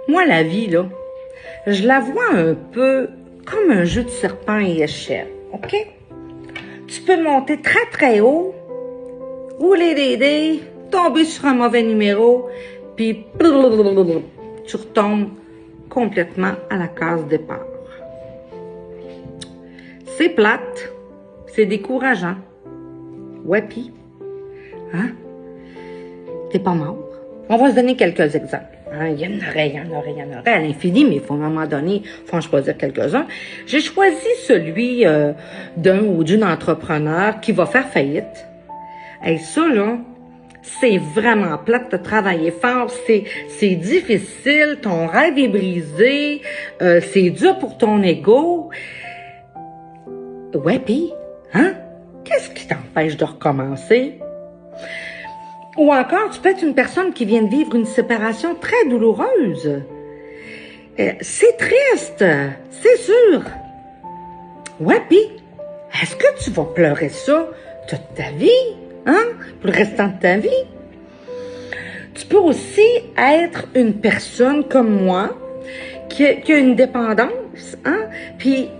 Moi, la vie, là, je la vois un peu comme un jeu de serpent et échelle, OK? Tu peux monter très, très haut, rouler des dés, tomber sur un mauvais numéro, puis tu retombes complètement à la case départ. C'est plate, c'est décourageant. Ouais, pis, hein? T'es pas mort. On va se donner quelques exemples. Hein? Il y en aurait à l'infini, mais il faut à un moment donné, il faut en choisir quelques-uns. J'ai choisi celui d'un ou d'une entrepreneur qui va faire faillite. Et ça, là, c'est vraiment plate de travailler fort, c'est difficile, ton rêve est brisé, c'est dur pour ton ego. Ouais, pis, hein? Qu'est-ce qui t'empêche de recommencer? Ou encore, tu peux être une personne qui vient de vivre une séparation très douloureuse. C'est triste, c'est sûr. Ouais, pis, est-ce que tu vas pleurer ça toute ta vie, hein? Pour le restant de ta vie? Tu peux aussi être une personne comme moi qui a une dépendance, hein? Puis,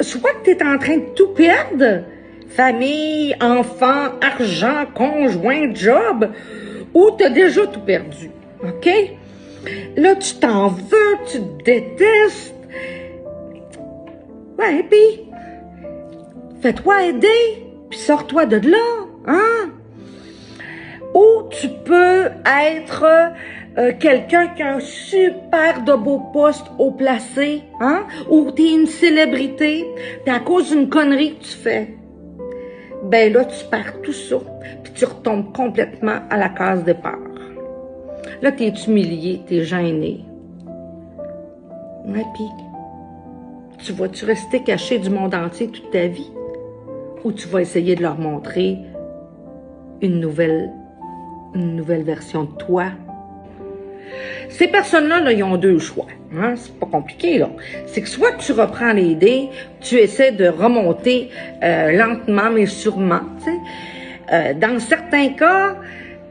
soit que tu es en train de tout perdre, famille, enfants, argent, conjoint, job, ou tu as déjà tout perdu, OK? Là, tu t'en veux, tu te détestes. Ouais, puis, fais-toi aider, puis sors-toi de là, hein? Ou tu peux être quelqu'un qui a un super de beau poste haut placé, hein? Ou tu es une célébrité, puis à cause d'une connerie que tu fais, ben là, tu perds tout ça, puis tu retombes complètement à la case départ. Là, tu es humilié, tu es gêné. Ouais, puis, tu vas-tu rester caché du monde entier toute ta vie? Ou tu vas essayer de leur montrer une nouvelle version de toi? Ces personnes-là, là, ils ont deux choix. Hein? C'est pas compliqué, là. C'est que soit tu reprends les dés, tu essaies de remonter lentement mais sûrement. Tu sais. Dans certains cas,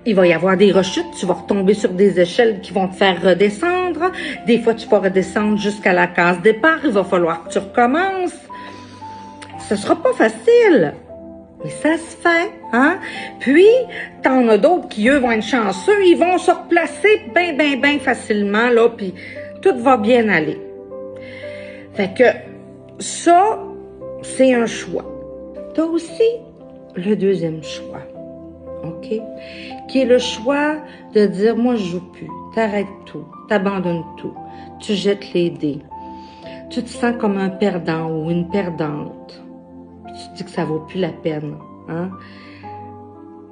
il va y avoir des rechutes. Tu vas retomber sur des échelles qui vont te faire redescendre. Des fois, tu vas redescendre jusqu'à la case départ. Il va falloir que tu recommences. Ce sera pas facile. Mais ça se fait, hein? Puis, t'en as d'autres qui, eux, vont être chanceux. Ils vont se replacer bien facilement, là, puis tout va bien aller. Fait que ça, c'est un choix. T'as aussi le deuxième choix, OK? Qui est le choix de dire, moi, je joue plus. T'arrêtes tout. T'abandonnes tout. Tu jettes les dés. Tu te sens comme un perdant ou une perdante. Tu te dis que ça vaut plus la peine, hein?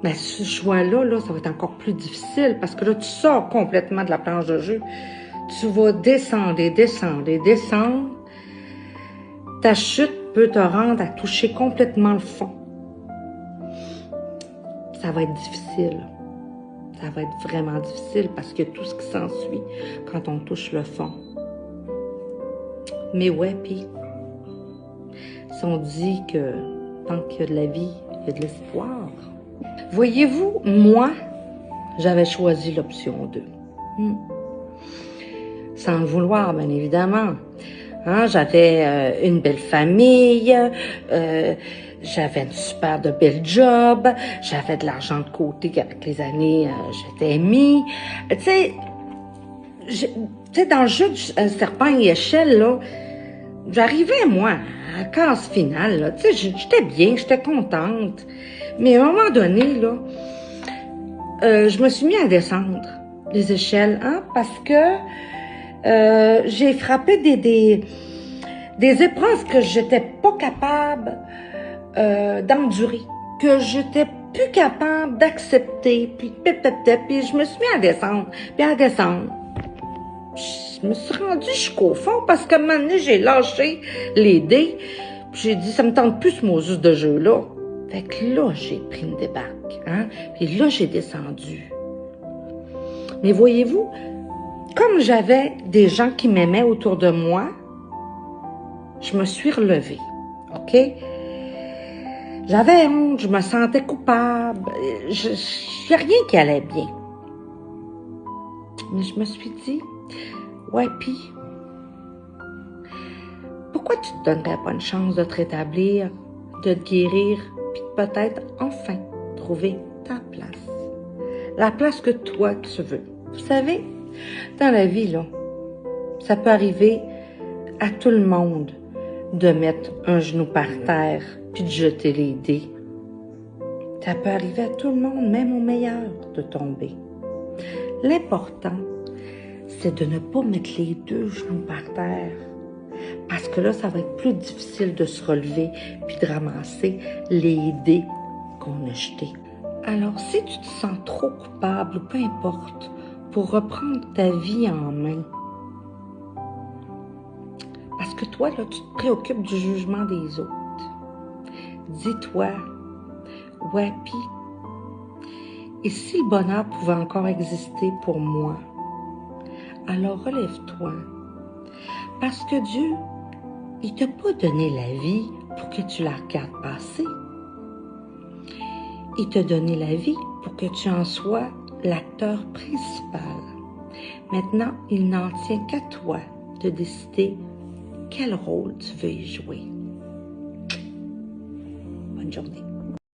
Mais ce choix-là, là, ça va être encore plus difficile parce que là, tu sors complètement de la planche de jeu. Tu vas descendre. Ta chute peut te rendre à toucher complètement le fond. Ça va être difficile. Ça va être vraiment difficile parce que tout ce qui s'ensuit quand on touche le fond. Mais ouais, puis si on dit que tant qu'il y a de la vie, il y a de l'espoir. Voyez-vous, moi, j'avais choisi l'option 2. Sans le vouloir, bien évidemment. Hein, j'avais une belle famille, j'avais une super de belle job, j'avais de l'argent de côté qu'avec les années, j'étais mis. Tu sais, dans le jeu du serpent et échelle, là, j'arrivais, moi, à la case finale, là. Tu sais, j'étais bien, j'étais contente. Mais à un moment donné, là, je me suis mis à descendre les échelles, hein, parce que j'ai frappé des épreuves que j'étais pas capable d'endurer, que j'étais plus capable d'accepter, puis je me suis mis à descendre, puis à descendre. Je me suis rendue jusqu'au fond parce que maintenant j'ai lâché les dés, puis j'ai dit ça me tente plus ce Moses de jeu-là. Fait que là, j'ai pris une débarque, hein, puis là, j'ai descendu. Mais voyez-vous, comme j'avais des gens qui m'aimaient autour de moi, je me suis relevée, OK? J'avais honte, je me sentais coupable, il n'y a rien qui allait bien. Mais je me suis dit, Ouais, pis, pourquoi tu te donnerais pas une chance de te rétablir, de te guérir, puis de peut-être enfin trouver ta place? La place que toi tu veux. Vous savez, dans la vie, là, ça peut arriver à tout le monde de mettre un genou par terre puis de jeter les dés. Ça peut arriver à tout le monde, même aux meilleurs, de tomber. L'important, c'est de ne pas mettre les deux genoux par terre. Parce que là, ça va être plus difficile de se relever puis de ramasser les dés qu'on a jetés. Alors, si tu te sens trop coupable, ou peu importe, pour reprendre ta vie en main, parce que toi, là, tu te préoccupes du jugement des autres. Dis-toi, ouais, pis, et si le bonheur pouvait encore exister pour moi, alors relève-toi. Parce que Dieu, il t'a pas donné la vie pour que tu la regardes passer. Il t'a donné la vie pour que tu en sois l'acteur principal. Maintenant, il n'en tient qu'à toi de décider quel rôle tu veux y jouer. Bonne journée.